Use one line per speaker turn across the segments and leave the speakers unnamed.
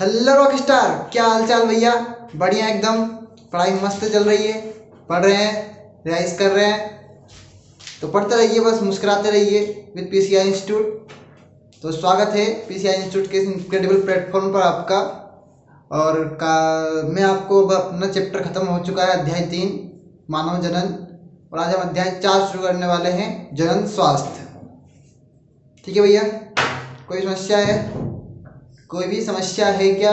Hello rock star, क्या हाल चाल भैया? बढ़िया एकदम। पढ़ाई मस्त चल रही है, पढ़ रहे हैं, रिवाइज कर रहे हैं। तो पढ़ते रहिए, बस मुस्कुराते रहिए विद पीसीआई इंस्टीट्यूट। तो स्वागत है पीसीआई इंस्टीट्यूट के इस इनक्रेडिबल प्लेटफॉर्म पर आपका। और मैं आपको अब अपना चैप्टर खत्म हो चुका है, अध्याय 3 मानव जनन। और आज हम अध्याय 4 शुरू करने वाले हैं, जनन स्वास्थ्य। ठीक है भैया, कोई समस्या है? कोई भी समस्या है क्या?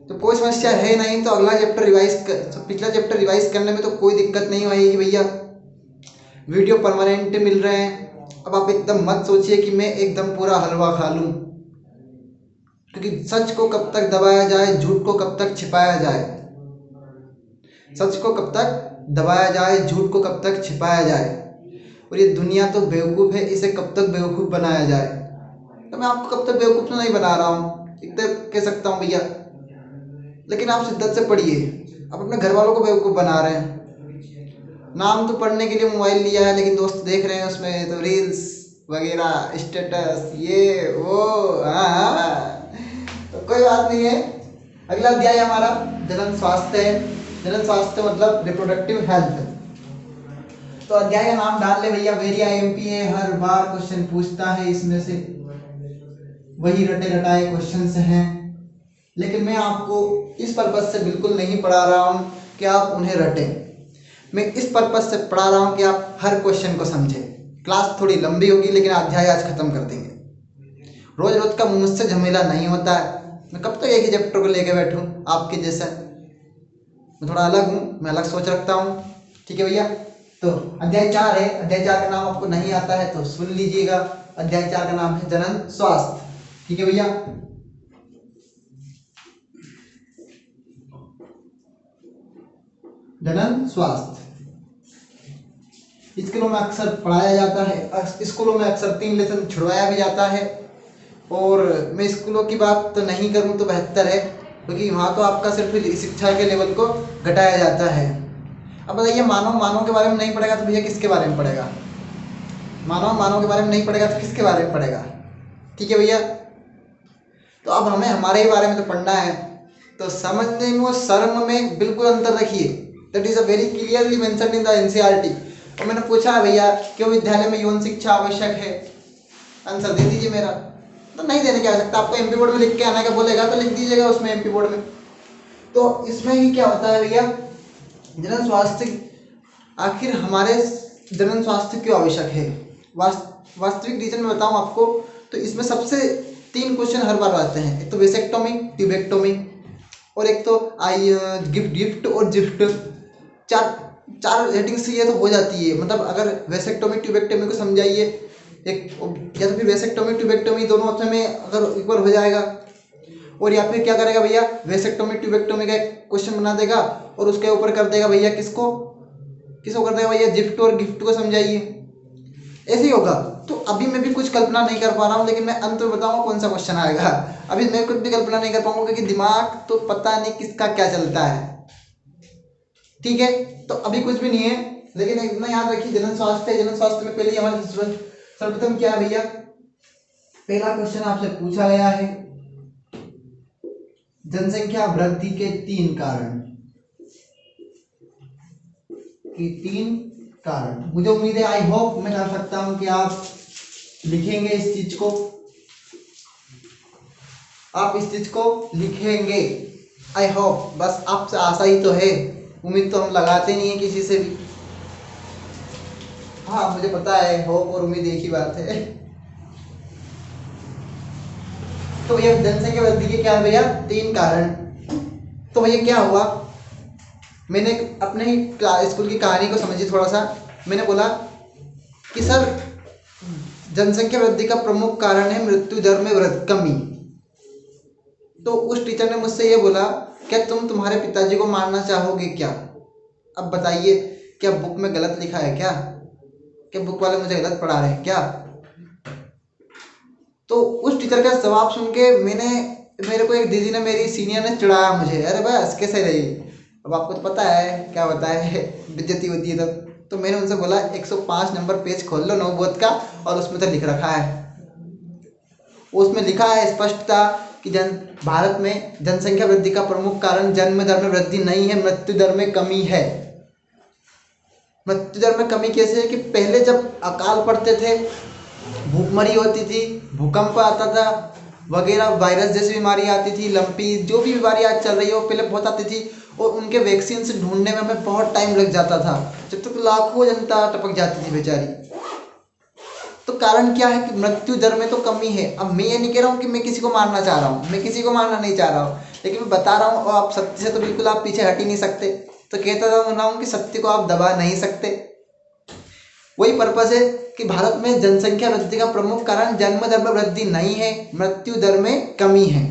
तो कोई समस्या है नहीं तो अगला चैप्टर पिछला चैप्टर रिवाइज करने में तो कोई दिक्कत नहीं आएगी भैया। वीडियो परमानेंट मिल रहे हैं। अब आप एकदम मत सोचिए कि मैं एकदम पूरा हलवा खा लूं, क्योंकि सच को कब तक दबाया जाए, झूठ को कब तक छिपाया जाए। सच को कब तक दबाया जाए, झूठ को कब तक छिपाया जाए। और ये दुनिया तो बेवकूफ़ है, इसे कब तक बेवकूफ़ बनाया जाए। तो मैं आपको कब तक बेवकूफ़ तो नहीं बना रहा हूँ, इतना कह सकता हूँ भैया। लेकिन आप शिद्दत से पढ़िए। आप अपने घर वालों को बेवकूफ़ बना रहे हैं। नाम तो पढ़ने के लिए मोबाइल लिया है, लेकिन दोस्त देख रहे हैं उसमें तो रील्स वगैरह, स्टेटस, ये वो। हाँ, तो कोई बात नहीं है। अगला अध्याय हमारा जनन स्वास्थ्य है। जनन स्वास्थ्य मतलब रिप्रोडक्टिव हेल्थ। तो अध्याय का नाम डाल ले भैया, वेरी आईएमपी है, हर बार क्वेश्चन पूछता है इसमें से, वही रटे रटाए क्वेश्चंस हैं। लेकिन मैं आपको इस पर्पज से बिल्कुल नहीं पढ़ा रहा हूँ कि आप उन्हें रटें। मैं इस पर्पज से पढ़ा रहा हूँ कि आप हर क्वेश्चन को समझें। क्लास थोड़ी लंबी होगी, लेकिन अध्याय आज खत्म कर देंगे। रोज रोज का मुझसे झमेला नहीं होता है। मैं कब तक एक ही चैप्टर को लेकर बैठूँ आपके जैसा? मैं थोड़ा अलग हूँ, मैं अलग सोच रखता हूँ। ठीक है भैया, तो अध्याय 4 है। अध्याय 4 का नाम आपको नहीं आता है तो सुन लीजिएगा। अध्याय 4 का नाम है जनन स्वास्थ्य। ठीक है भैया, जनन स्वास्थ्य स्कूलों में अक्सर पढ़ाया जाता है। स्कूलों में अक्सर 3 लेसन छुड़वाया भी जाता है। और मैं स्कूलों की बात तो नहीं करूं तो बेहतर है, क्योंकि वहाँ तो आपका सिर्फ शिक्षा के लेवल को घटाया जाता है। अब बताइए, मानव के बारे में नहीं पढ़ेगा तो भैया किसके बारे में पढ़ेगा? मानव के बारे में नहीं पढ़ेगा तो किसके बारे में पढ़ेगा? ठीक है भैया, तो अब हमें हमारे ही बारे में तो पढ़ना है। तो समझने में और शर्म में बिल्कुल अंतर रखिए। That is a very clearly mentioned in the NCERT. और मैंने पूछा है भैया, क्यों विद्यालय में यौन शिक्षा आवश्यक है? आंसर दे दीजिए मेरा। तो नहीं देने की आवश्यकता, आपको एमपी बोर्ड में लिख के आने का बोलेगा तो लिख दीजिएगा उसमें एमपी बोर्ड में। तो इसमें ही क्या होता है भैया, जनन स्वास्थ्य। आखिर हमारे जनन स्वास्थ्य क्यों आवश्यक है? वास्तविक रीजन में बताऊं आपको, तो इसमें सबसे 3 क्वेश्चन हर बार आते हैं। एक तो वेसेक्टोमी, ट्यूबेक्टोमी, और एक तो गिफ्ट और जिफ्ट। चार हेडिंग से ये तो हो जाती है। मतलब अगर वेसेक्टोमी ट्यूबेक्टोमी को समझाइए एक, या तो फिर वेसेक्टोमी ट्यूबेक्टोमी दोनों ऑप्शन में अगर इक्वल हो जाएगा। और या फिर क्या करेगा भैया, वेसेक्टोमी ट्यूबेक्टोमी का एक क्वेश्चन बना देगा और उसके ऊपर कर देगा भैया किसको कर देगा भैया, जिफ्ट और गिफ्ट को समझाइए। ऐसे ही होगा। तो अभी मैं भी कुछ कल्पना नहीं कर पा रहा हूँ, लेकिन मैं अंत में बताऊंगा कौन सा क्वेश्चन आएगा। अभी मैं कुछ भी कल्पना नहीं कर पाऊंगा, क्योंकि दिमाग तो पता नहीं किसका क्या चलता है। ठीक है, तो अभी कुछ भी नहीं है, लेकिन इतना याद रखिए, जनन स्वास्थ्य। जनन स्वास्थ्य में पहले हमारे सर्वप्रथम क्या है भैया, पहला क्वेश्चन आपसे पूछा गया है, जनसंख्या वृद्धि के 3 कारण। 3 कारण मुझे उम्मीद है, आई होप मैं कर सकता हूं कि आप लिखेंगे इस चीज को। आप इस चीज को लिखेंगे, आई होप। बस आपसे आशा ही तो है, उम्मीद तो हम लगाते नहीं है किसी से भी। हाँ मुझे पता है, होप और उम्मीद एक ही बात है। तो भैया जनसंख्या वृद्धि के क्या है भैया, 3 कारण। तो भैया क्या हुआ, मैंने अपने ही स्कूल की कहानी को समझी थोड़ा सा। मैंने बोला कि सर, जनसंख्या वृद्धि का प्रमुख कारण है मृत्यु दर में कमी। तो उस टीचर ने मुझसे ये बोला, क्या तुम तुम्हारे पिताजी को मारना चाहोगे क्या? अब बताइए, क्या बुक में गलत लिखा है क्या? क्या बुक वाले मुझे गलत पढ़ा रहे हैं क्या? तो उस टीचर का जवाब सुन के मेरे को एक दीदी ने, मेरी सीनियर ने चिढ़ाया मुझे, अरे बस कैसे रही। अब आपको तो पता है क्या होता है, बेइज्जती होती है तब। तो मैंने उनसे बोला 105 नंबर पेज खोल लो नवबोध का, और उसमें तो लिख रखा है, उसमें लिखा है स्पष्ट था कि भारत में जनसंख्या वृद्धि का प्रमुख कारण जन्म दर में वृद्धि नहीं है, मृत्यु दर में कमी है। मृत्यु दर में कमी कैसे है कि पहले जब अकाल पड़ते थे, भूखमरी होती थी, भूकंप आता था वगैरह, वायरस जैसी बीमारी आती थी, लंपी, जो भी बीमारी आज चल रही है वो पहले बहुत आती थी और उनके वैक्सीन से ढूंढने में हमें बहुत टाइम लग जाता था, जब तक लाखों जनता टपक जाती थी बेचारी। तो कारण क्या है कि मृत्यु दर में तो कमी है। अब मैं ये नहीं कह रहा हूँ कि मैं किसी को मारना चाह रहा हूँ, मैं किसी को मारना नहीं चाह रहा हूँ, लेकिन मैं बता रहा हूँ और आप सत्य से तो बिल्कुल आप पीछे हट ही नहीं सकते। तो कहता रहा हूँ कि सत्य को आप दबा नहीं सकते। वही पर्पस है कि भारत में जनसंख्या वृद्धि का प्रमुख कारण जन्म दर में वृद्धि नहीं है, मृत्यु दर में कमी है।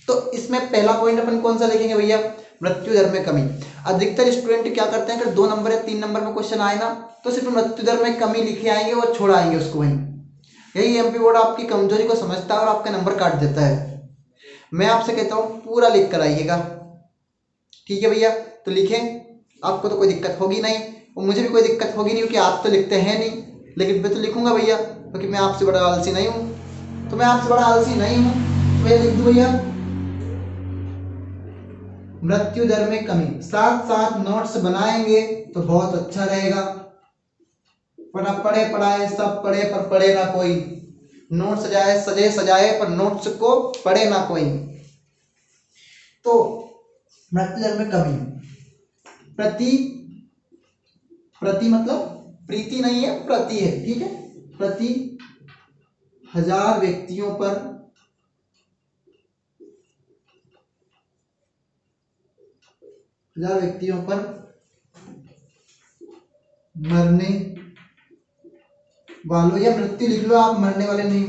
तो इसमें पहला पॉइंट अपन कौन सा लिखेंगे भैया? मृत्यु दर में कमी। अधिकतर स्टूडेंट क्या करते हैं, अगर 2 नंबर या 3 नंबर में क्वेश्चन आए ना तो सिर्फ मृत्यु दर में कमी लिखे आएंगे और छोड़ आएंगे उसको वहीं। यही एमपी बोर्ड आपकी कमजोरी को समझता है और आपके नंबर काट देता है। मैं आपसे कहता हूँ पूरा लिख कर आइएगा, ठीक है भैया? तो लिखें, आपको तो कोई दिक्कत होगी नहीं और मुझे भी कोई दिक्कत होगी नहीं, क्योंकि आप तो लिखते हैं नहीं, लेकिन मैं तो लिखूंगा भैया, क्योंकि मैं आपसे बड़ा आलसी नहीं हूँ। तो मैं आपसे बड़ा आलसी नहीं हूँ, मैं लिख दूँ भैया मृत्यु दर में कमी। साथ साथ नोट्स बनाएंगे तो बहुत अच्छा रहेगा, वरना पढ़े पढ़ाए सब पढ़े पर पढ़े ना कोई। नोट सजाए सजे सजाए पर नोट्स को पढ़े ना कोई। तो मृत्यु दर में कमी, प्रति मतलब प्रीति नहीं है, प्रति है, ठीक है? प्रति 1000 व्यक्तियों पर मरने वालों, या मृत्यु लिख लो आप, मरने वाले नहीं,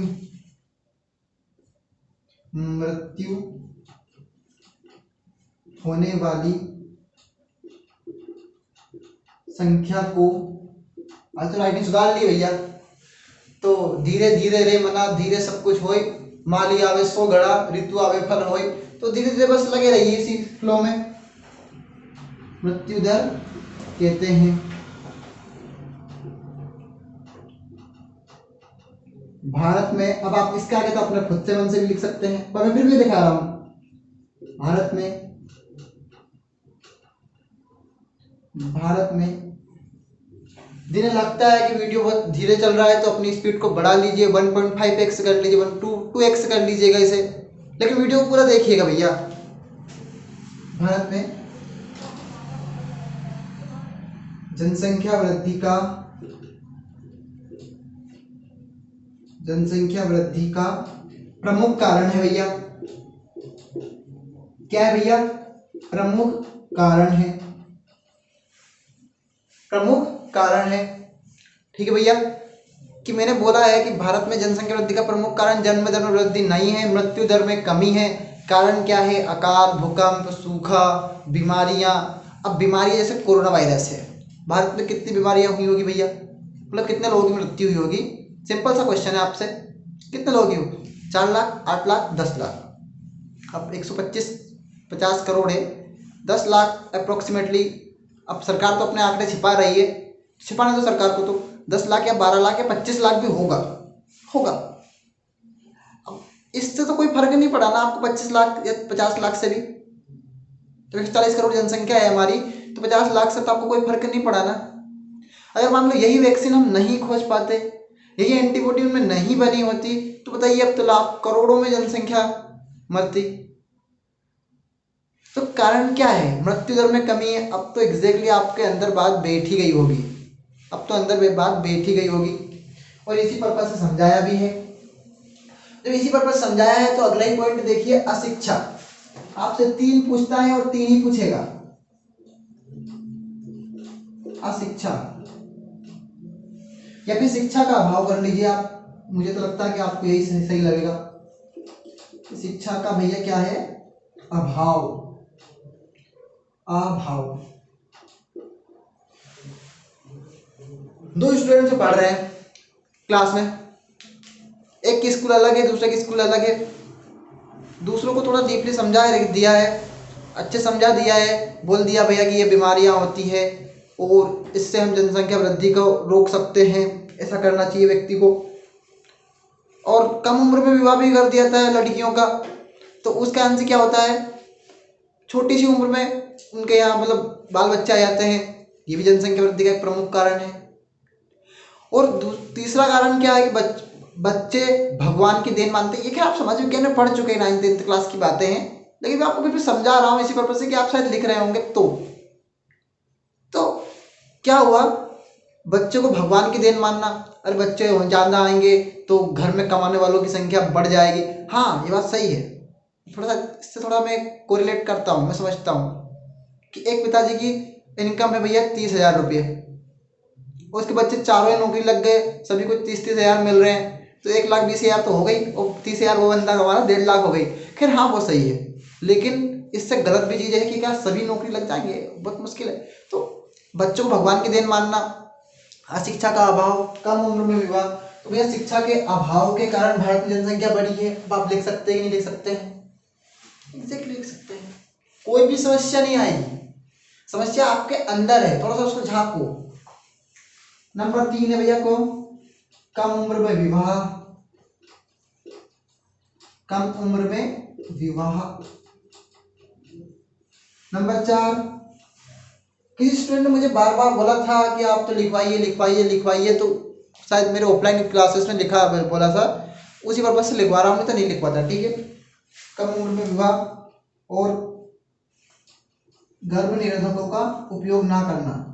मृत्यु होने वाली संख्या को, आज तो राइटिंग सुधार ली भैया। तो धीरे धीरे रे मना, धीरे सब कुछ होए, माली आवे सो घड़ा, ऋतु आवे फल होए। तो धीरे धीरे बस लगे रहिए इसी फ्लो में। मृत्यु दर कहते हैं भारत में, अब आप इसके आगे तो अपने खुद से मन से भी लिख सकते हैं, पर मैं फिर भी दिखा रहा हूं। भारत में जिन्हें लगता है कि वीडियो बहुत धीरे चल रहा है तो अपनी स्पीड को बढ़ा लीजिए, 1.5x कर लीजिए, 2x कर लीजिएगा इसे, लेकिन वीडियो को पूरा देखिएगा भैया। भारत में जनसंख्या वृद्धि का प्रमुख कारण है भैया, क्या है भैया? प्रमुख कारण है, ठीक है भैया? कि मैंने बोला है कि भारत में जनसंख्या वृद्धि का प्रमुख कारण जन्म दर में वृद्धि नहीं है, मृत्यु दर में कमी है। कारण क्या है? अकाल, भूकंप, सूखा, बीमारियां। अब बीमारियां जैसे कोरोना वायरस है, भारत में कितनी बीमारियां हुई होगी भैया? मतलब कितने लोगों की मृत्यु हुई होगी? सिंपल सा क्वेश्चन है आपसे, कितने लोग हो? 4 लाख, 8 लाख, 10 लाख। अब 125-50 करोड़ है, 10 लाख अप्रोक्सीमेटली। अब सरकार तो अपने आंकड़े छिपा रही है, छिपाने दो सरकार को, तो 10 लाख या 12 लाख या 25 लाख भी होगा। अब इससे तो कोई फर्क नहीं पड़ा ना आपको, 25 लाख या 50 लाख से भी। तो 140 करोड़ जनसंख्या है हमारी, तो 50 लाख से तो आपको कोई फर्क नहीं पड़ा ना। अगर मान लो यही वैक्सीन हम नहीं खोज पाते, यही एंटीबॉडी उनमें नहीं बनी होती, तो बताइए अब तो लाख करोड़ों में जनसंख्या मरती। तो कारण क्या है? मृत्यु दर में कमी है। अब तो एग्जैक्टली आपके अंदर बात बैठ ही गई होगी, और इसी पर्पज से समझाया भी है। जब इसी पर्पज समझाया है तो अगला ही पॉइंट देखिए, अशिक्षा। आपसे 3 पूछता है और 3 ही पूछेगा। अशिक्षा या फिर शिक्षा का अभाव कर लीजिए आप, मुझे तो लगता है कि आपको यही सही लगेगा। शिक्षा का भैया क्या है? अभाव। 2 स्टूडेंट से पढ़ रहे हैं क्लास में, एक की स्कूल अलग है, दूसरे की स्कूल अलग है। दूसरों को थोड़ा डीपली समझा दिया है, अच्छे समझा दिया है, बोल दिया भैया कि ये बीमारियां होती है और इससे हम जनसंख्या वृद्धि को रोक सकते हैं, ऐसा करना चाहिए व्यक्ति को। और कम उम्र में विवाह भी कर दिया था लड़कियों का, तो उस कारण से क्या होता है, छोटी सी उम्र में उनके यहाँ मतलब बाल बच्चे आ जाते हैं। ये भी जनसंख्या वृद्धि का एक प्रमुख कारण है। और तीसरा कारण क्या है कि बच्चे भगवान की देन मानते हैं। ये क्या आप समाज विज्ञान में पढ़ चुके हैं, 9th 10th क्लास की बातें हैं, लेकिन मैं आपको फिर भी समझा रहा हूँ इसी पर्पज से कि आप शायद लिख रहे होंगे। तो क्या हुआ, बच्चे को भगवान की देन मानना, अरे बच्चे ज्यादा आएंगे तो घर में कमाने वालों की संख्या बढ़ जाएगी। हाँ ये बात सही है, थोड़ा सा इससे थोड़ा मैं कोरिलेट करता हूँ। मैं समझता हूँ कि एक पिताजी की इनकम है भैया 30,000 रुपये, उसके बच्चे चारों ही नौकरी लग गए, सभी को 30,000 मिल रहे हैं, तो 1,20,000 तो हो गई, और 30,000 वो बंदा कमा 1,50,000 हो गई। खैर हाँ वो सही है, लेकिन इससे गलत भी चीज़ है कि क्या सभी नौकरी लग जाएंगे, बहुत मुश्किल है। तो बच्चों को भगवान की देन मानना, अशिक्षा का अभाव, कम उम्र में विवाह। तो भैया शिक्षा के अभाव के कारण भारत में जनसंख्या बढ़ी है। अब आप लिख सकते हैं कि नहीं लिख सकते हैं? एग्जैक्टली लिख सकते हैं। कोई भी समस्या नहीं आएगी, समस्या आपके अंदर है, थोड़ा सा उसको झांको। नंबर 3 है भैया को कम उम्र में विवाह, कम उम्र में विवाह। नंबर 4, किसी स्टूडेंट ने मुझे बार बार बोला था कि आप तो लिखवाइए लिखवाइए लिखवाइए, तो शायद मेरे ऑफलाइन क्लासेस में लिखा बोला था, उसी पर्पज से लिखवा रहा हूँ, तो नहीं लिखवाता। ठीक है, कम उम्र में विवाह और गर्भ निरोधकों का उपयोग ना करना,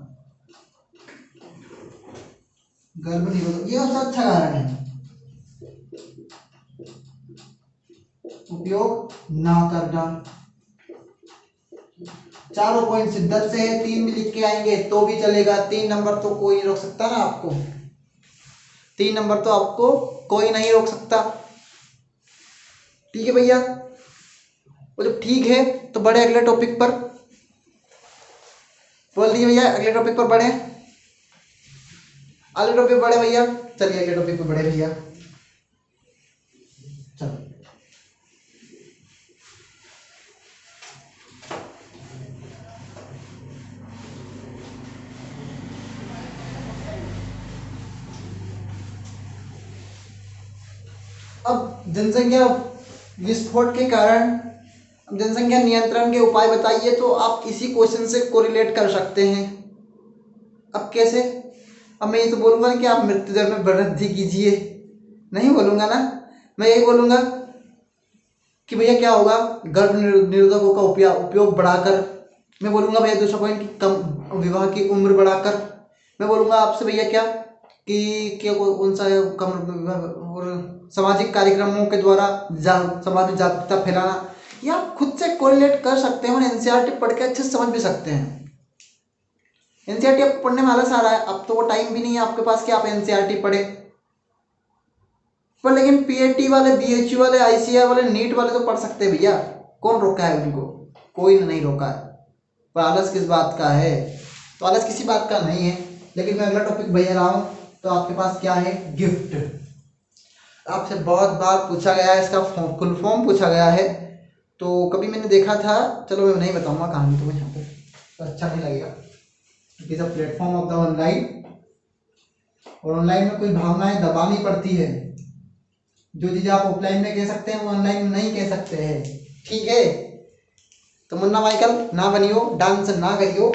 गर्भ निरोधक ये सबसे अच्छा कारण है, उपयोग ना करना। चारों पॉइंट शिद्दत से है, 3 भी लिख के आएंगे तो भी चलेगा। 3 नंबर तो कोई नहीं रोक सकता ना आपको, 3 नंबर तो आपको कोई नहीं रोक सकता। ठीक है भैया, वो जब ठीक है तो बढ़े अगले टॉपिक पर। बोल दीजिए भैया अगले टॉपिक पर बढ़े, अगले टॉपिक बढ़े भैया, चलिए अगले टॉपिक पर बढ़े भैया। चलो अब जनसंख्या विस्फोट के कारण जनसंख्या नियंत्रण के उपाय बताइए। तो आप इसी क्वेश्चन से कोरिलेट कर सकते हैं। अब कैसे? अब मैं ये तो बोलूंगा कि आप मृत्यु दर में वृद्धि कीजिए, नहीं बोलूंगा ना। मैं यही बोलूंगा कि भैया क्या होगा, गर्भ निरोधकों का उपयोग बढ़ाकर। मैं बोलूंगा भैया दूसरा पॉइंट कि कम विवाह की उम्र बढ़ाकर। मैं बोलूंगा आपसे भैया क्या कि क्या कौन सा कम विवाह और सामाजिक कार्यक्रमों के द्वारा समाज में जागरूकता फैलाना। या आप खुद से कोरिलेट कर सकते हैं और एनसीईआरटी पढ़ के अच्छे से समझ भी सकते हैं। एनसीईआरटी आपको पढ़ने में आलस आ रहा है, अब तो वो टाइम भी नहीं है आपके पास कि आप एनसीईआरटी पढ़े, पर लेकिन पीएटी वाले, बीएचयू वाले, आईसीआर वाले, नीट वाले तो पढ़ सकते हैं भैया। कौन रोका है उनको? कोई नहीं रोका है। पर आलस किस बात का है? तो आलस किसी बात का नहीं है। लेकिन मैं अगला टॉपिक भैया रहा हूँ, तो आपके पास क्या है, गिफ्ट। आपसे बहुत बार पूछा गया है, इसका फुल फॉर्म पूछा गया है। तो कभी मैंने देखा था, चलो मैं नहीं बताऊंगा कहानी तुम्हें यहाँ पे, तो अच्छा नहीं लगेगा। It is a platform of the online, और ऑनलाइन में कोई भावनाएं दबानी पड़ती है। जो चीज आप ऑफलाइन में कह सकते हैं वो ऑनलाइन में नहीं कह सकते हैं। ठीक है, तो मुन्ना माइकल ना बनियो, डांस ना करियो,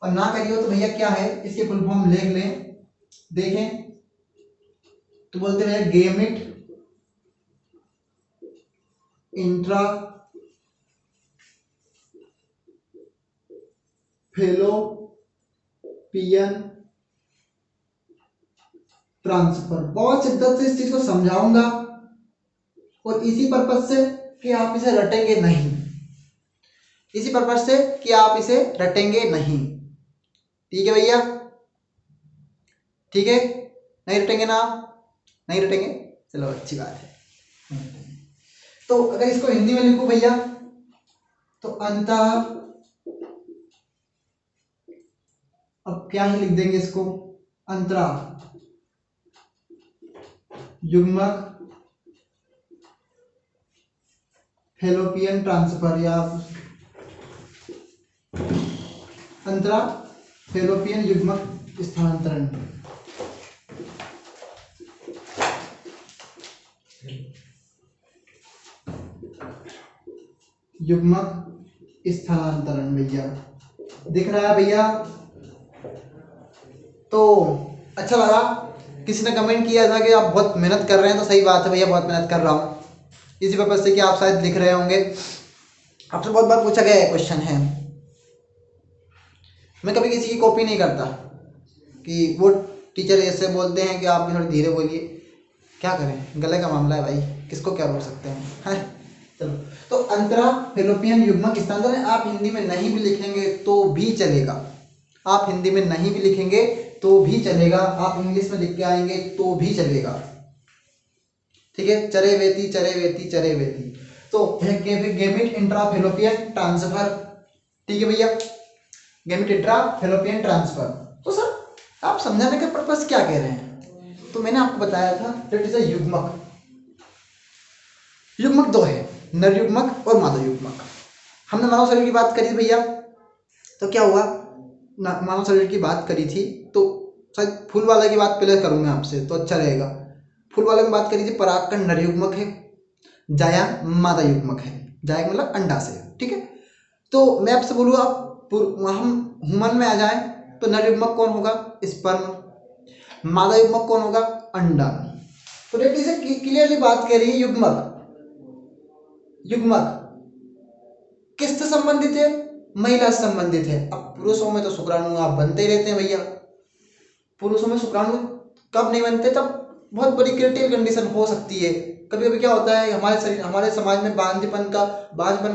और ना करियो तो भैया क्या है, इसके फुल फॉर्म लिख लें, देखें। तो बोलते हैं गेमिट इंट्रा फेलोपियन ट्रांसफर। बहुत शिद्दत से इस चीज को समझाऊंगा, और इसी पर्पज से कि आप इसे रटेंगे नहीं, इसी पर्पज से कि आप इसे रटेंगे नहीं। ठीक है भैया, ठीक है, नहीं रटेंगे ना आप? नहीं रटेंगे, चलो अच्छी बात है। तो अगर इसको हिंदी में लिखूं भैया, तो अंतः, अब क्या ही लिख देंगे इसको, अंतरा युग्मक फेलोपियन ट्रांसफर, या अंतरा फेलोपियन युग्मक स्थानांतरण। युग्मक स्थानांतरण भैया दिख रहा है भैया। तो अच्छा लगा, किसी ने कमेंट किया था कि आप बहुत मेहनत कर रहे हैं, तो सही बात है भैया, बहुत मेहनत कर रहा हूँ, इसी पर्पज से कि आप शायद लिख रहे होंगे। आपसे बहुत बार पूछा गया है क्वेश्चन है, मैं कभी किसी की कॉपी नहीं करता कि वो टीचर ऐसे बोलते हैं कि आप भी थोड़ी धीरे बोलिए, क्या करें, गले का मामला है भाई, किसको क्या रोक सकते हैं। चलो, तो अंतरा फैलोपियन युग्मक स्थानांतरण आप हिंदी में नहीं भी लिखेंगे तो भी चलेगा, आप हिंदी में नहीं भी लिखेंगे तो भी चलेगा, आप इंग्लिश में लिख के आएंगे तो भी चलेगा, ठीक है। चरेवेती चरेवेती चरेवेती, तो गेमिट इंट्राफैलोपियन ट्रांसफर, ठीक है भैया, गेमिट इंट्राफैलोपियन ट्रांसफर। तो सर आप समझाने का पर्पस क्या कह रहे हैं, तो मैंने आपको बताया था दैट इज अ युग्मक। युग्मक दो है, नर युग्मक और मादा युग्मक। हमने मानव शरीर की बात करी थी भैया, तो क्या हुआ, मानव शरीर की बात करी थी, तो शायद फूल वाले की बात पहले करूंगा आपसे तो अच्छा रहेगा। फूल वाले में बात करी थी, परागकण नर युग्मक है, जाया मादा युग्मक है, जाया मतलब अंडा से, ठीक है। तो मैं आपसे बोलूँ, आप हम ह्यूमन में आ जाए तो नर युग्मक कौन होगा, स्पर्म, मादा युग्मक कौन होगा, अंडा। तो रेडी से क्लियरली बात कह रही है, युग्मक युग्मक किससे संबंधित है, महिला से संबंधित है। अब पुरुषों में तो शुक्राणु आप बनते ही रहते हैं भैया, पुरुषों में शुक्राणु कब नहीं बनते, तब बहुत बड़ी क्रिटिकल कंडीशन हो सकती है। कभी कभी क्या होता है, हमारे शरीर हमारे समाज में बांझपन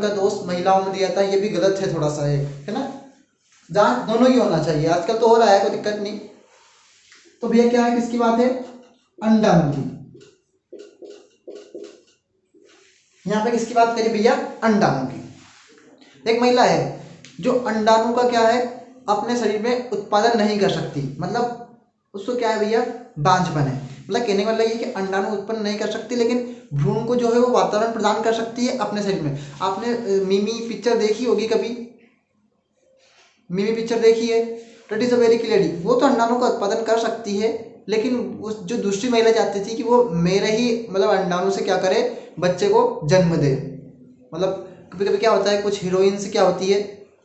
का दोष महिलाओं में दिया जाता है, ये भी गलत है थोड़ा सा, है ना। जांच दोनों ही होना चाहिए, आजकल तो हो रहा है, कोई दिक्कत नहीं। तो भैया क्या है, किसकी बात है, अंडाणु की, यहाँ पे किसकी बात करी भैया, अंडाणु की। एक महिला है जो अंडाणु का क्या है, अपने शरीर में उत्पादन नहीं कर सकती, मतलब उसको क्या है भैया, बांझपन है। मतलब कहने का मतलब ये कि अंडाणु उत्पन्न नहीं कर सकती, लेकिन भ्रूण को जो है वो वातावरण प्रदान कर सकती है अपने शरीर में। आपने मिमी पिक्चर देखी होगी कभी, मिमी पिक्चर देखी है, that is a very clearly, वो तो अंडाणु का उत्पादन कर सकती है, लेकिन उस जो दूसरी महिला चाहती थी कि वो मेरे ही मतलब अंडाणु से क्या करे, बच्चे को जन्म दे। मतलब कभी कभी क्या होता है, कुछ हीरोइंस क्या होती है,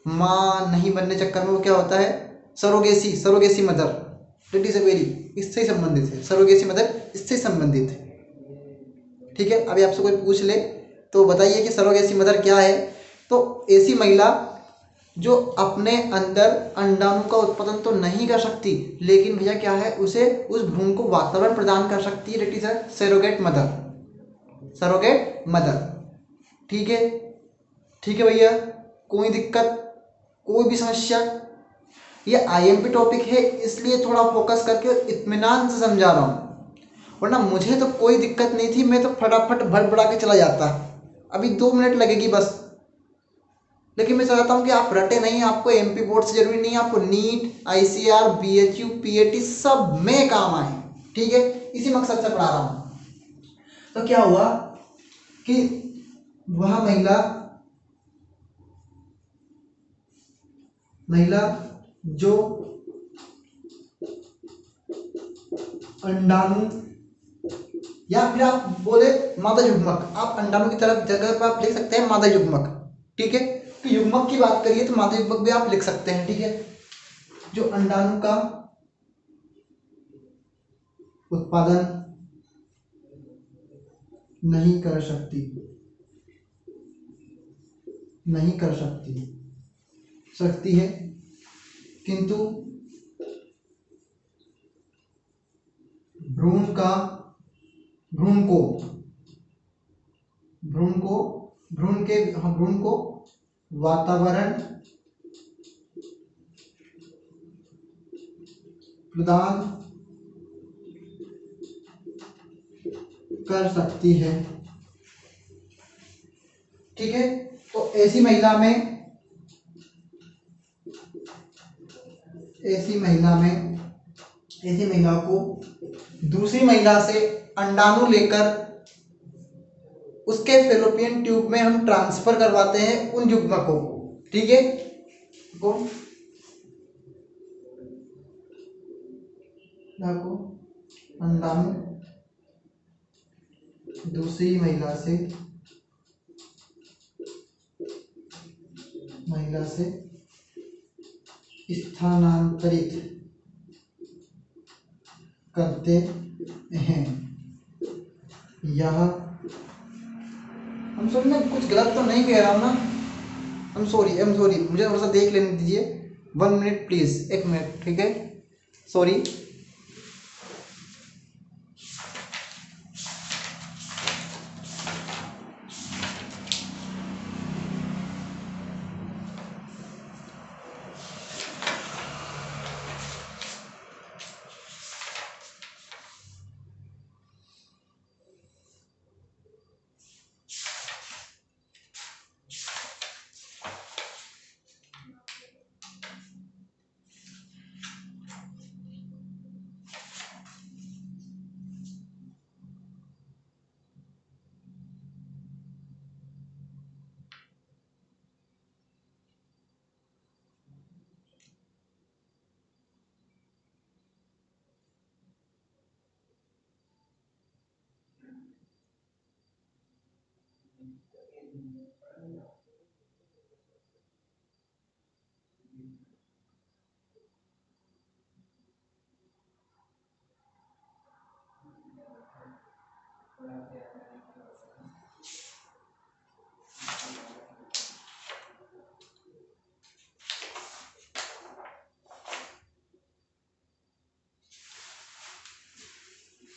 माँ नहीं बनने चक्कर में वो क्या होता है, surrogacy mother, that is a very, इससे ही संबंधित है, सरोगेसी मदर इससे संबंधित है, ठीक है। अभी आपसे कोई पूछ ले तो बताइए कि सरोगेसी मदर क्या है। तो ऐसी महिला जो अपने अंदर अंडाणु का उत्पादन तो नहीं कर सकती, लेकिन भैया क्या है, उसे उस भ्रूण को वातावरण प्रदान कर सकती है, that is a surrogate mother, surrogate mother, ठीक है। ठीक है भैया, कोई दिक्कत, कोई भी समस्या, ये आईएमपी टॉपिक है इसलिए थोड़ा फोकस करके इत्मीनान से समझा रहा हूँ, वरना मुझे तो कोई दिक्कत नहीं थी, मैं तो फटाफट भर भरा के चला जाता, अभी 2 मिनट लगेगी बस। लेकिन मैं चाहता हूँ कि आप रटे नहीं, आपको एमपी बोर्ड से जरूरी नहीं है, आपको नीट, आईसीआर, बीएचयू, पीएटी सब में काम आए, ठीक है, इसी मकसद से पढ़ा रहा हूँ। तो क्या हुआ कि वह महिला जो अंडाणु, या फिर आप बोले मादा युग्मक, आप अंडाणु की तरफ जगह पर आप लिख सकते हैं मादा युग्मक, ठीक है। तो युग्मक की बात करिए तो मादा युग्मक भी आप लिख सकते हैं, ठीक है, जो अंडाणु का उत्पादन नहीं कर सकती, नहीं कर सकती है, किंतु भ्रूण को वातावरण प्रदान कर सकती है, ठीक है। तो ऐसी महिला को दूसरी महिला से अंडाणु लेकर उसके फैलोपियन ट्यूब में हम ट्रांसफर करवाते हैं उन युग्मकों को, ठीक है, अंडाणु दूसरी महिला से महिला से स्थानांतरित करते हैं। यह हम सॉरी, मैं कुछ गलत तो नहीं कह रहा हूँ ना? I'm sorry, मुझे थोड़ा सा देख लेने दीजिए। 1 मिनट प्लीज, 1 मिनट, ठीक है? सॉरी।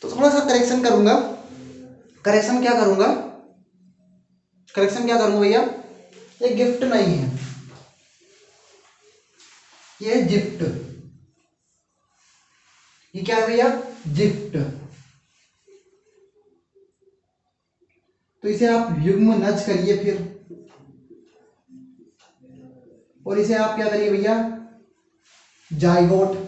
तो थोड़ा सा करेक्शन करूंगा। करेक्शन क्या करूंगा भैया? ये गिफ्ट नहीं है, ये गिफ्ट। ये क्या है भैया? गिफ्ट। तो इसे आप युग्म नच करिए फिर, और इसे आप क्या करिए भैया? जाइगोट।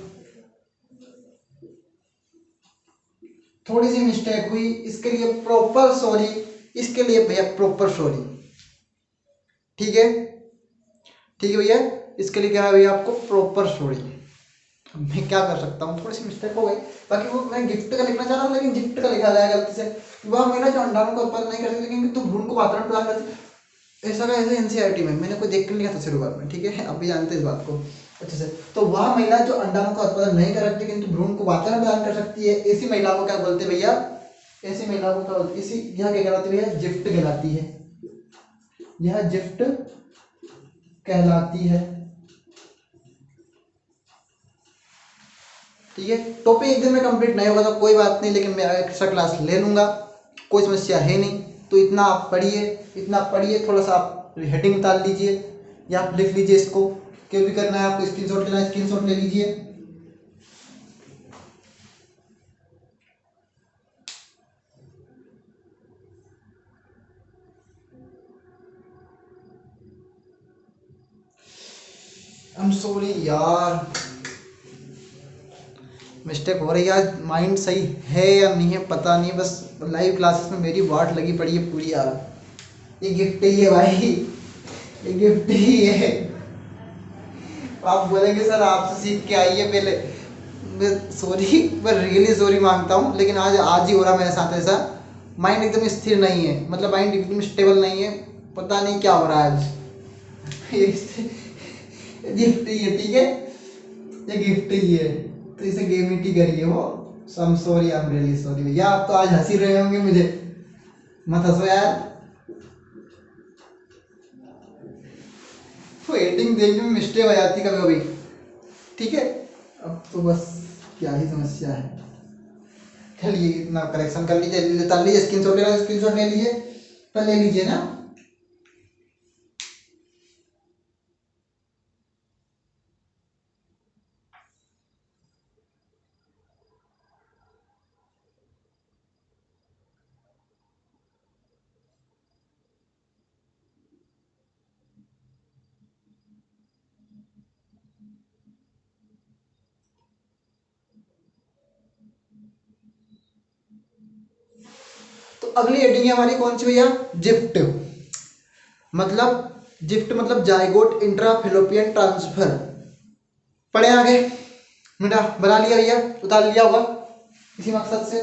थोड़ी सी मिस्टेक हुई, इसके लिए प्रॉपर सॉरी। इसके लिए भैया प्रॉपर सॉरी, ठीक है? ठीक है भैया, इसके लिए क्या है भैया? आपको प्रॉपर सॉरी। मैं क्या कर सकता हूँ, थोड़ी सी मिस्टेक हो गई। बाकी वो मैं गिफ्ट का लिखना चाह रहा हूँ, लेकिन गिफ्ट का लिखा गया गलती से। वह महिला जो अंडाणु का उत्पादन नहीं कर सकती लेकिन तो भ्रूण को वातावरण प्रदान करती। ऐसा का ऐसे एनसीईआरटी में मैंने कोई देख कर लिखा था शुरुआत में, ठीक है? आप भी जानते हैं इस बात को अच्छे से। तो वह महिला जो अंडाणु का उत्पादन नहीं कर सकती किंतु भ्रूण को वातावरण प्रदान कर सकती है, ऐसी महिला को क्या बोलते हैं भैया? ऐसी महिला को क्या बोलते? इसी यह क्या कहलाती है भैया? गिफ्ट कहलाती है। यह गिफ्ट कहलाती है, ठीक है? टॉपिक एक दिन में कंप्लीट नहीं होगा तो कोई बात नहीं, लेकिन मैं एक्स्ट्रा क्लास ले लूंगा, कोई समस्या है नहीं। तो इतना आप पढ़िए, थोड़ा सा आप हेडिंग निकाल लीजिए या आप लिख लीजिए इसको। क्या भी करना है आपको, स्क्रीनशॉट लेना है, स्क्रीनशॉट ले लीजिए। आई एम सॉरी यार, मिस्टेक हो रही है आज। माइंड सही है या नहीं है पता नहीं, बस लाइव क्लासेस में मेरी वाट लगी पड़ी है पूरी यार। ये गिफ्ट ही है भाई, ये गिफ्ट ही है। आप बोलेंगे सर आपसे सीख के आइए पहले। मैं सॉरी, मैं रियली सॉरी मांगता हूँ, लेकिन आज ही हो रहा मेरे साथ ऐसा। माइंड एकदम स्थिर नहीं है, मतलब माइंड एकदम स्टेबल नहीं है, पता नहीं क्या हो रहा है आज। ये गिफ्ट ही है, ठीक है? ये गिफ्ट ही है, तो इसे गेम ही करिए वो। So I am sorry, I am really sorry भैया। आप तो आज हंसी रहे होंगे मुझे, मत हंसो यार। तो एडिटिंग देखने में मिस्टेक हो जाती कभी कभी, ठीक है? अब तो बस क्या ही समस्या है। चलिए इतना करेक्शन कर लीजिए, ताल लीजिए, स्क्रीनशॉट लेना, स्क्रीनशॉट ले लीजिए, पर ले लीजिए ना। तो अगली हेडिंग है हमारी कौन सी भैया? जिफ्ट। मतलब जाइगोट इंट्राफिलोपियन ट्रांसफर। पढ़े आगे? बेटा बना लिया भैया, उतार लिया होगा इसी मकसद से।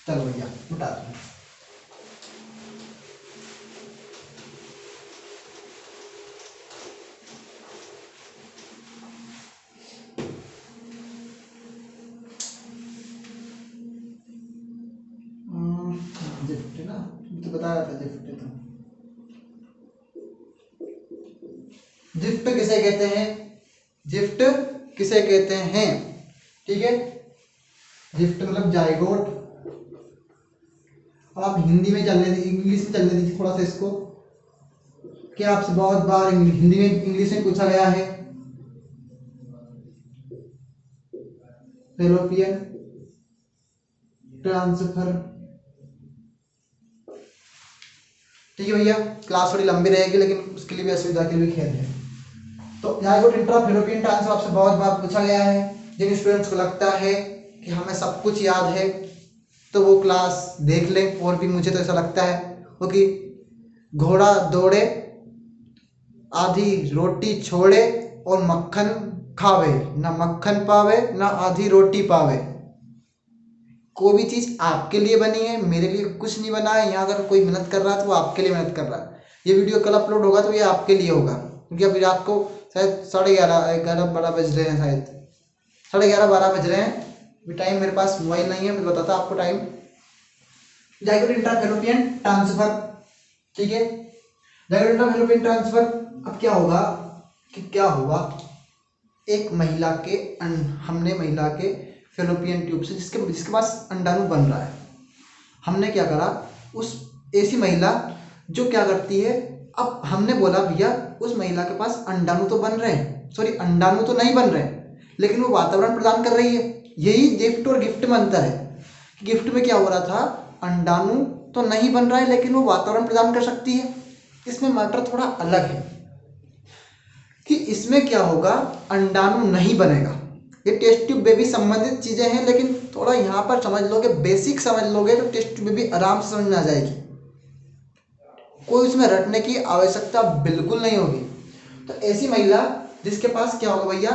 चलो भैया उठा दो। जिफ्ट किसे कहते हैं, जिफ्ट किसे कहते हैं, ठीक है। जिफ्ट मतलब जाइगोट। अब आप हिंदी में चलने दीजिए, इंग्लिश में चलने दीजिए थोड़ा सा इसको, क्या आपसे बहुत बार हिंदी में इंग्लिश में पूछा गया है। फेलोपियन ट्रांसफर, ठीक है भैया। क्लास थोड़ी लंबी रहेगी लेकिन उसके लिए भी असुविधा के लिए खेल है। तो जाइगोट इंट्रा फेलोपियन ट्रांसफर आपसे बहुत बार पूछा गया है। जिन स्टूडेंट्स को लगता है कि हमें सब कुछ याद है तो वो क्लास देख लें, और भी मुझे तो ऐसा लगता है, क्योंकि घोड़ा दौड़े आधी रोटी छोड़े और मक्खन खावे, ना मक्खन पावे ना आधी रोटी पावे। कोई भी चीज़ आपके लिए बनी है, मेरे लिए कुछ नहीं बना है। यहाँ अगर कोई मेहनत कर रहा है तो वो आपके लिए मेहनत कर रहा है। ये वीडियो कल अपलोड होगा तो ये आपके लिए होगा, क्योंकि अभी रात को शायद 11:30 12 बज रहे हैं, शायद 11:30 12 बज रहे हैं। अभी टाइम मेरे पास मोबाइल नहीं है, मैं बताता आपको टाइम। जाइगोट इंट्राफेलोपियन ट्रांसफर, ठीक है। जाइगोट इंट्राफेलोपियन ट्रांसफर, अब क्या होगा कि क्या हुआ, एक महिला के हमने महिला के फेलोपियन ट्यूब से जिसके जिसके पास अंडाणु बन रहा है, हमने क्या करा, उस ऐसी महिला जो क्या करती है, अब हमने बोला भैया उस महिला के पास अंडाणु तो बन रहे हैं, सॉरी अंडाणु तो नहीं बन रहे हैं, लेकिन वो वातावरण प्रदान कर रही है। यही गिफ्ट और गिफ्ट में अंतर है। गिफ्ट में क्या हो रहा था, अंडाणु तो नहीं बन रहा है लेकिन वो वातावरण प्रदान कर सकती है। इसमें मैटर थोड़ा अलग है कि इसमें क्या होगा, अंडाणु नहीं बनेगा। ये टेस्ट ट्यूब बेबी संबंधित चीजें हैं, लेकिन थोड़ा यहाँ पर समझ लोगे, बेसिक समझ लोगे तो टेस्ट ट्यूब बेबी आराम से समझ में आ जाएगी। कोई उसमें रटने की आवश्यकता बिल्कुल नहीं होगी। तो ऐसी महिला जिसके पास क्या होगा भैया,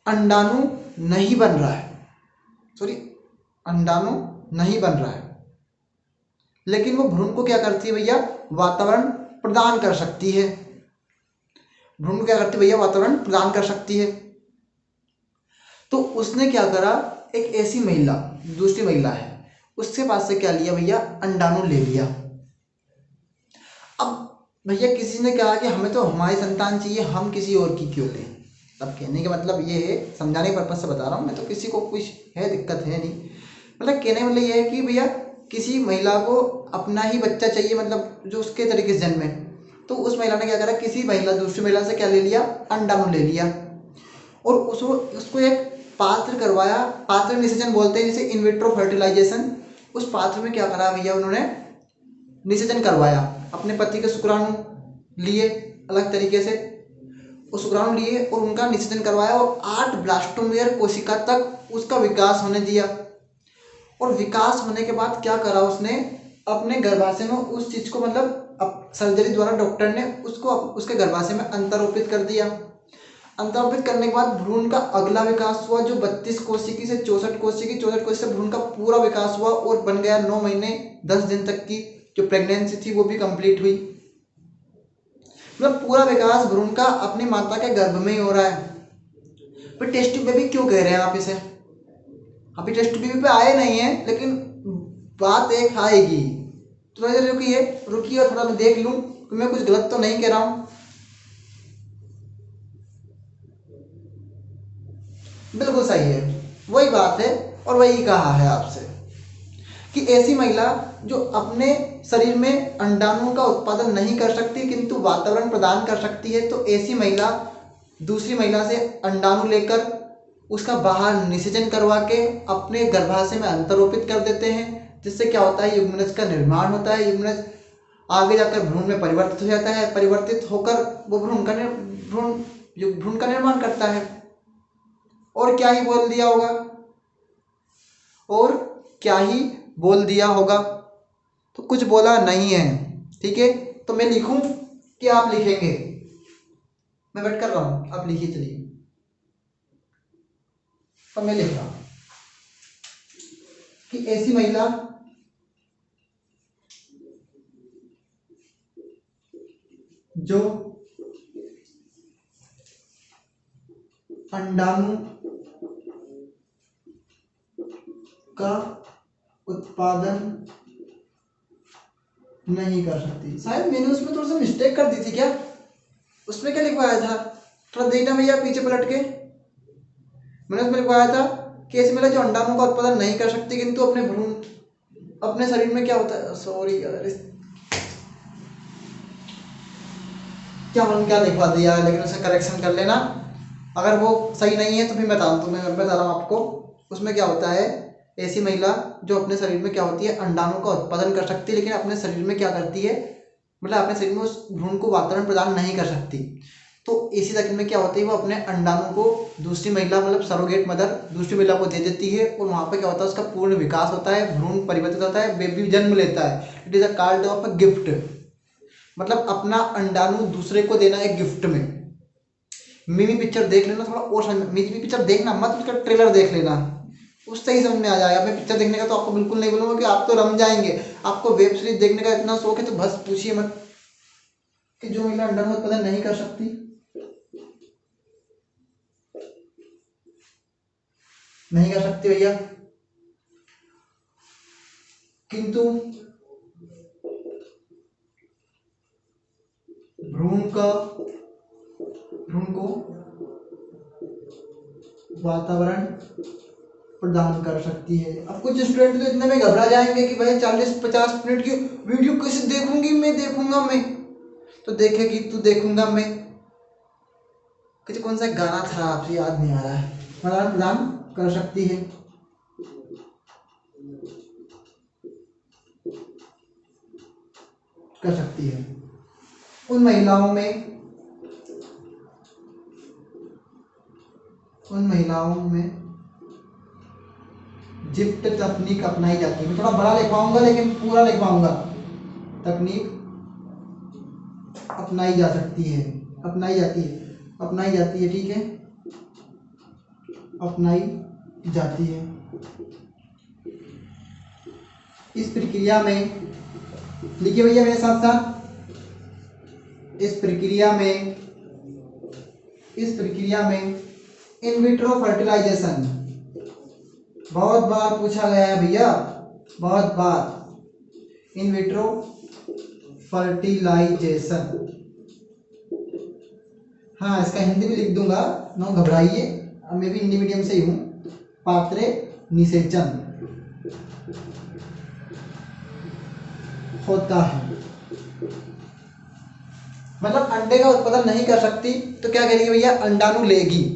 अंडाणु नहीं बन रहा है, सॉरी अंडाणु नहीं बन रहा है, लेकिन वो भ्रूण को क्या करती है भैया, वातावरण प्रदान कर सकती है। भ्रूण को क्या करती है भैया, वातावरण प्रदान कर सकती है। तो उसने क्या करा, एक ऐसी महिला, दूसरी महिला है, उसके पास से क्या लिया भैया, अंडाणु ले लिया। अब भैया किसी ने कहा कि हमें तो हमारी संतान चाहिए, हम किसी और की क्यों लें। अब कहने का मतलब ये है, समझाने के पर्पज से बता रहा हूँ मैं, तो किसी को कुछ है दिक्कत है नहीं, मतलब कहने का मतलब ये है कि भैया किसी महिला को अपना ही बच्चा चाहिए, मतलब जो उसके तरीके से जन्मे। तो उस महिला ने क्या करा, किसी महिला दूसरी महिला से क्या ले लिया, अंडाणु ले लिया, और उसको एक पात्र करवाया। पात्र निषेचन बोलते हैं जिसे इन विट्रो फर्टिलाइजेशन। उस पात्र में क्या करा भैया, उन्होंने निषेचन करवाया। अपने पति के शुक्राणु लिए अलग तरीके से, वो शुक्राणु लिए और उनका निषेचन करवाया, और 8 ब्लास्टोमेयर कोशिका तक उसका विकास होने दिया। और विकास होने के बाद क्या करा उसने, अपने गर्भाशय में उस चीज को, मतलब अब सर्जरी द्वारा डॉक्टर ने उसको उसके गर्भाशय में अंतरोपित कर दिया। अंतरोपित करने के बाद भ्रूण का अगला विकास हुआ, जो 32 कोशिकी से 64 कोशिकी, 64 कोशिकी से भ्रूण का पूरा विकास हुआ और बन गया 9 महीने 10 दिन तक की जो प्रेगनेंसी थी वो भी कंप्लीट हुई। मतलब पूरा विकास भ्रूण का अपनी माता के गर्भ में ही हो रहा है। फिर टेस्ट ट्यूब बेबी क्यों कह रहे हैं आप इसे, अभी टेस्ट ट्यूब बेबी पे आए नहीं है, लेकिन बात एक आएगी। थोड़ा देर रुकिए और थोड़ा मैं देख लूं कि मैं कुछ गलत तो नहीं कह रहा हूं। बिल्कुल सही है, वही बात है और वही कहा है आपसे कि ऐसी महिला जो अपने शरीर में अंडाणु का उत्पादन नहीं कर सकती किंतु वातावरण प्रदान कर सकती है, तो ऐसी महिला दूसरी महिला से अंडाणु लेकर उसका बाहर निषेचन करवा के अपने गर्भाशय में अंतरोपित कर देते हैं, जिससे क्या होता है, युग्मनज का निर्माण होता है। युग्मनज आगे जाकर भ्रूण में परिवर्तित हो जाता है, परिवर्तित होकर वो भ्रूण का निर्माण करता है। और क्या ही बोल दिया होगा, और क्या ही बोल दिया होगा, तो कुछ बोला नहीं है, ठीक है। तो मैं लिखूं कि आप लिखेंगे, मैं वेट कर रहा हूं, आप लिखिए चलिए। तो मैं लिख रहा हूं कि ऐसी महिला जो अंडाणु का उत्पादन नहीं कर सकती। शायद मैंने उसमें थोड़ा सा मिस्टेक कर दी थी क्या, उसमें क्या लिखवाया था, थोड़ा देखना भैया पीछे पलट के। मैंने उसमें लिखवाया था कि ऐसी महिला जो अंडाणु का उत्पादन नहीं कर सकती किंतु अपने भ्रूण अपने शरीर में क्या होता है, सॉरी यार क्या मालूम क्या लिखवा दिया है, लेकिन उसे करेक्शन कर लेना। अगर वो सही नहीं है तो फिर मैं बता रहा हूँ आपको। उसमें क्या होता है, ऐसी महिला जो अपने शरीर में क्या होती है, अंडाणु का उत्पादन कर सकती है, लेकिन अपने शरीर में क्या करती है, मतलब अपने शरीर में उस भ्रूण को वातावरण प्रदान नहीं कर सकती। तो इसी सेकंड में क्या होता है, वो अपने अंडाणु को दूसरी महिला मतलब सरोगेट मदर दूसरी महिला को दे देती है, और वहाँ पे क्या होता है, उसका पूर्ण विकास होता है, भ्रूण परिवर्तित होता है, बेबी जन्म लेता है। It is a card of a gift, मतलब अपना अंडाणु दूसरे को देना एक गिफ्ट में। मिमी पिक्चर देख लेना थोड़ा और समझ, मिमी पिक्चर देखना मत, उसका ट्रेलर देख लेना, उससे ही समझ में आ जाएगा। मैं पिक्चर देखने का तो आपको बिल्कुल नहीं बोलूँगा कि आप तो रम जाएंगे। आपको वेब सीरीज देखने का इतना शौक है तो बस पूछिए मत कि जो महिला अंडाणु उत्पादन नहीं कर सकती, नहीं कर सकती भैया, किंतु भ्रूण को वातावरण प्रदान कर सकती है। अब कुछ स्टूडेंट तो इतने में घबरा जाएंगे कि भाई 40-50 मिनट की वीडियो कैसे देखूंगी मैं, देखूंगा मैं, तो देखेगी तू, देखूंगा मैं, किसी कौन सा गाना था आपसे याद नहीं आ रहा है, वातावरण प्रदान कर सकती है, कर सकती है। उन महिलाओं में जिप्ट तकनीक अपनाई जाती है। मैं थोड़ा बड़ा लिखवाऊंगा लेकिन पूरा लिखवाऊंगा। तकनीक अपनाई जा सकती है, अपनाई जाती है, ठीक है, अपनाई जाती है। इस प्रक्रिया में, लिखिए भैया मेरे साथ साथ, इस प्रक्रिया में इन विट्रो फर्टिलाइजेशन बहुत बार पूछा गया है भैया, बहुत बार। इन विट्रो फर्टिलाइजेशन, हाँ इसका हिंदी भी लिख दूंगा, नो घबराइए, मैं भी हिंदी मीडियम से ही हूँ। पात्रे निषेचन होता है, मतलब अंडे का उत्पादन नहीं कर सकती तो क्या करेगी भैया, अंडाणु लेगी।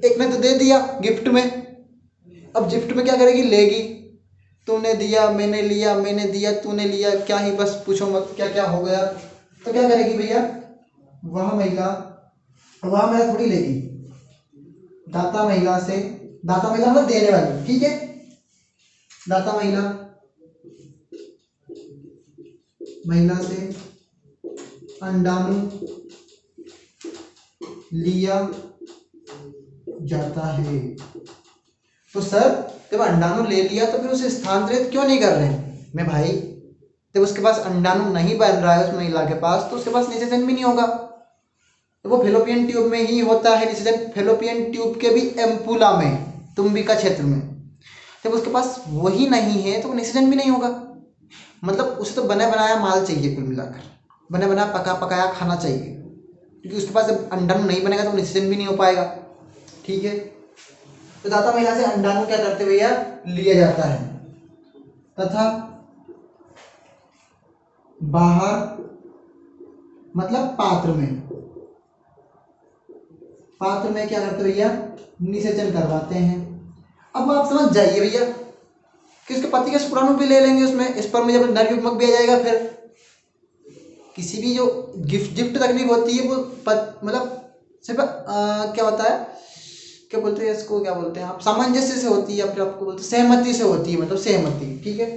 एक ने तो दे दिया गिफ्ट में, अब गिफ्ट में क्या करेगी, लेगी। तूने दिया, मैंने लिया, मैंने दिया, तूने लिया, क्या ही बस पूछो मत क्या क्या हो गया। तो क्या करेगी भैया, वह महिला थोड़ी लेगी, दाता महिला मतलब देने वाली, ठीक है, दाता महिला से अंडाणु लिया जाता है। तो सर जब अंडाणु ले लिया तो फिर उसे स्थानांतरित क्यों नहीं कर रहे हैं? मैं भाई जब उसके पास अंडाणु नहीं बन रहा है उस महिला के पास, तो उसके पास निषेचन भी नहीं होगा, तो वो फेलोपियन ट्यूब में ही होता है निषेचन, फेलोपियन ट्यूब के भी एम्पुला में, तुम्बिका क्षेत्र में। जब उसके पास वही नहीं है तो वो निषेचन भी नहीं होगा, मतलब उसे तो बना बनाया माल चाहिए, कुल मिलाकर बना बनाया पकाया खाना चाहिए, क्योंकि उसके पास जब अंडाणु नहीं बनेगा तो निषेचन भी नहीं हो पाएगा, ठीक है। तो दाता महिला से अंडाणु क्या करते भैया, लिया जाता है, तथा बाहर मतलब पात्र में क्या करते भैया, निषेचन करवाते हैं। अब आप समझ जाइए भैया कि उसके पति के शुक्राणु भी ले लेंगे उसमें, स्पर्म में जब नर युग्मक भी आ जाएगा, फिर किसी भी जो गिफ्ट तकनीक होती है वो मतलब सिर्फ क्या होता है, क्या बोलते हैं इसको, क्या बोलते हैं आप, सामंजस्य से होती है, या फिर आपको बोलते हैं सहमति से होती है, मतलब सहमति, ठीक है,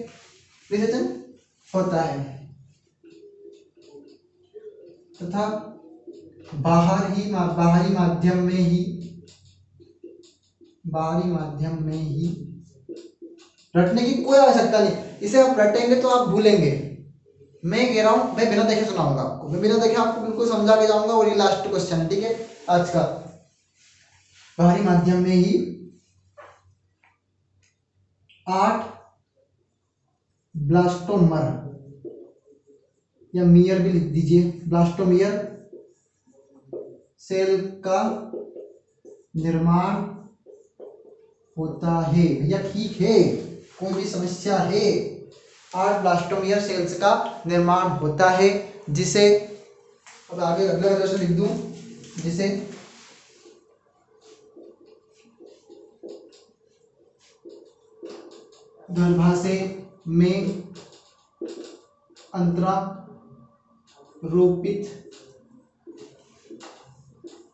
निषेचन होता है। तथा बाहरी माध्यम में ही रटने की कोई आवश्यकता नहीं, इसे आप रटेंगे तो आप भूलेंगे। मैं कह रहा हूं, मैं बिना देखे सुनाऊंगा आपको, मैं बिना देखे आपको बिल्कुल समझा के जाऊंगा, और ये लास्ट क्वेश्चन है, ठीक है, आज का। बाहरी माध्यम में ही 8 ब्लास्टोमर या मियर भी लिख दीजिए, ब्लास्टोमियर सेल का निर्माण होता है। भैया ठीक है, कोई भी समस्या है? 8 ब्लास्टोमियर सेल्स का निर्माण होता है, जिसे अब आगे अगला क्वेश्चन लिख दूं, जिसे गर्भाशय में अंतरारोपित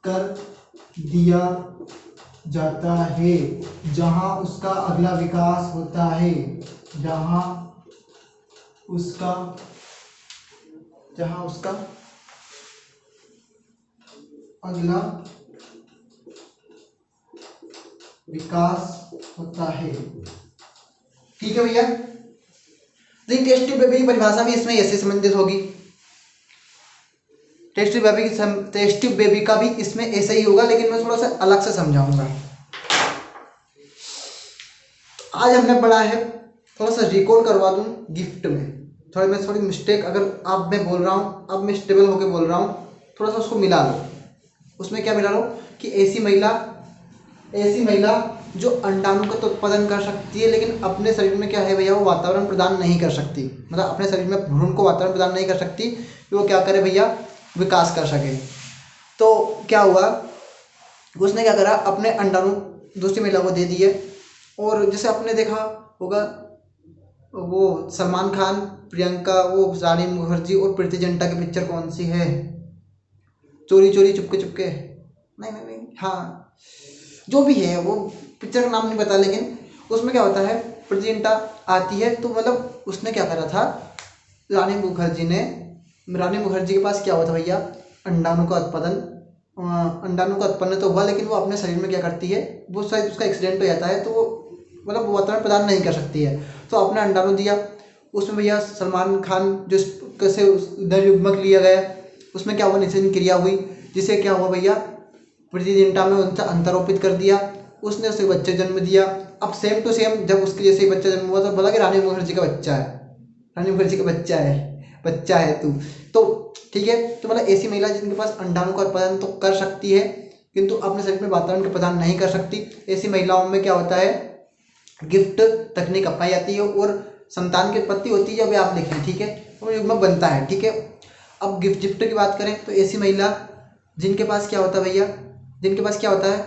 कर दिया जाता है, जहां उसका अगला विकास होता है, जहां उसका अगला विकास होता है। ठीक है भैया, टेस्ट ट्यूब बेबी की परिभाषा भी इसमें ऐसे संबंधित होगी। टेस्ट ट्यूब बेबी का भी इसमें ऐसा ही होगा, लेकिन मैं थोड़ा सा अलग से समझाऊंगा। आज हमने पढ़ा है, थोड़ा सा रिकॉल करवा दूं, गिफ्ट में थोड़ी मिस्टेक, अगर आप मैं बोल रहा हूँ, अब मैं स्टेबल होकर बोल रहा हूँ, थोड़ा सा उसको मिला लो। उसमें क्या मिला लो कि ऐसी महिला जो अंडाणु का तो उत्पादन कर सकती है, लेकिन अपने शरीर में क्या है भैया, वो वातावरण प्रदान नहीं कर सकती, मतलब अपने शरीर में भ्रूण को वातावरण प्रदान नहीं कर सकती कि वो क्या करे भैया, विकास कर सके। तो क्या हुआ, उसने क्या करा, अपने अंडाणु दूसरी महिला को दे दिए। और जैसे आपने देखा होगा, वो सलमान खान, प्रियंका, वो रानी मुखर्जी और प्रीति जिंटा की पिक्चर कौन सी है, चोरी चोरी चुपके चुपके, नहीं, हाँ जो भी है, वो पिक्चर का नाम नहीं पता, लेकिन उसमें क्या होता है, प्रीति जिंटा आती है, तो मतलब उसने क्या करा था, रानी मुखर्जी के पास क्या हुआ था भैया, अंडाणु का उत्पन्न तो हुआ, लेकिन वो अपने शरीर में क्या करती है, वो शायद उसका एक्सीडेंट हो जाता है, तो वो मतलब वातावरण प्रदान नहीं कर सकती है, तो अपने अंडाणु दिया। उसमें भैया सलमान खान जो कैसे उधर युग्मक लिया गया, उसमें क्या हुआ, निषेचन क्रिया हुई, जिसे क्या हुआ भैया, प्रीति जिंटा में उनसे अंतरोपित कर दिया, उसने उसे बच्चे जन्म दिया। अब सेम टू सेम जब उसके जैसे ही बच्चा जन्म हुआ, तो बोला कि रानी मुखर्जी का बच्चा है तू, तो ठीक है। तो मतलब ऐसी महिला जिनके पास अंडाणु का उत्पादन तो कर सकती है, किंतु अपने शरीर में वातावरण का प्रदान नहीं कर सकती, ऐसी महिलाओं में क्या होता है, गिफ्ट तकनीक अपनाई जाती है, और संतान की उत्पत्ति होती है, जब आप लिखें, ठीक है, तो युग्मक बनता है, ठीक है। अब गिफ्ट की बात करें, तो ऐसी महिला जिनके पास क्या होता है,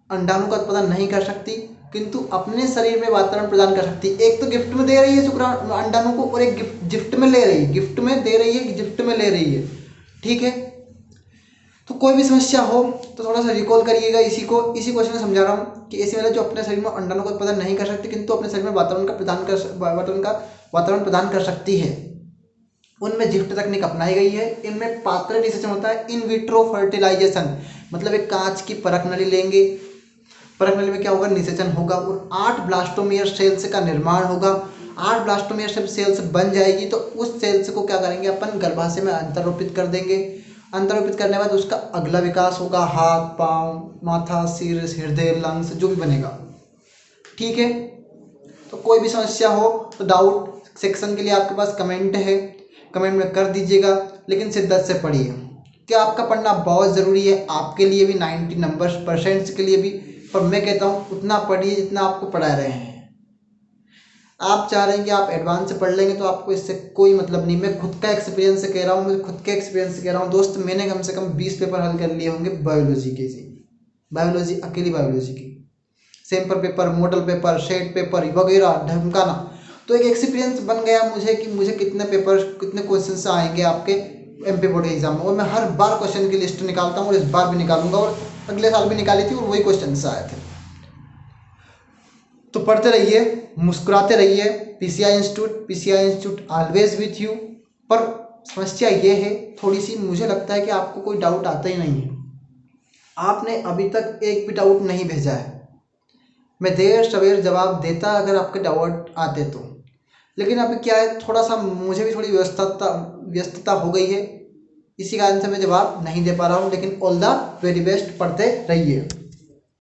अंडाणु का उत्पादन नहीं कर सकती, किंतु अपने शरीर में वातावरण प्रदान कर सकती। एक तो गिफ्ट में दे रही है शुक्राणु अंडाणु को, और एक गिफ्ट में ले रही है, गिफ्ट में ले रही है, ठीक है। तो कोई भी समस्या हो तो थोड़ा सा रिकॉल करिएगा इसी क्वेश्चन में समझा रहा हूँ कि ऐसी महिला जो अपने शरीर में अंडाणु का उत्पादन नहीं कर सकती, किंतु अपने शरीर में वातावरण प्रदान कर सकती है, उनमें गिफ्ट तकनीक अपनाई गई है। इनमें पात्र निषेचन होता है, इन विट्रो फर्टिलाइजेशन, मतलब एक कांच की परख नली लेंगे, परख नली में क्या होगा, निषेचन होगा, और 8 ब्लास्टोमियर सेल्स का निर्माण होगा। 8 ब्लास्टोमियर सेल्स बन जाएगी, तो उस सेल्स को क्या करेंगे, अपन गर्भाशय में अंतरोपित कर देंगे। अंतरोपित करने के बाद उसका अगला विकास होगा, हाथ, पाँव, माथा, सिर, हृदय, लंग्स, जो भी बनेगा, ठीक है। तो कोई भी समस्या हो तो डाउट सेक्शन के लिए आपके पास कमेंट है, कमेंट में कर दीजिएगा, लेकिन शिद्दत से पढ़िए, क्या आपका पढ़ना बहुत ज़रूरी है, आपके लिए भी, 90 नंबर% के लिए भी। पर मैं कहता हूँ उतना पढ़िए जितना आपको पढ़ा रहे हैं। आप चाह रहे हैं कि आप एडवांस से पढ़ लेंगे, तो आपको इससे कोई मतलब नहीं। मैं खुद का एक्सपीरियंस से कह रहा हूँ, दोस्त, मैंने कम से कम 20 पेपर हल कर लिए होंगे बायोलॉजी के, अकेली बायोलॉजी की, सैंपल पेपर, मॉडल पेपर, शेड पेपर वगैरह ढंकाना। तो एक एक्सपीरियंस बन गया मुझे कि मुझे कितने क्वेश्चन आएंगे आपके MP बोर्ड एग्जाम में, और मैं हर बार क्वेश्चन की लिस्ट निकालता हूँ, और इस बार भी निकालूंगा, और अगले साल भी निकाली थी, और वही क्वेश्चन आए थे। तो पढ़ते रहिए, मुस्कुराते रहिए। PCI institute always with you. पर समस्या ये है थोड़ी सी, मुझे लगता है कि आपको कोई डाउट आता ही नहीं है, आपने अभी तक एक भी डाउट नहीं भेजा है। मैं देर सवेर जवाब देता अगर आपके डाउट आते तो, लेकिन अभी क्या है, थोड़ा सा मुझे भी थोड़ी व्यस्तता हो गई है, इसी कारण से मैं जवाब नहीं दे पा रहा हूँ। लेकिन ऑल द वेरी बेस्ट, पढ़ते रहिए।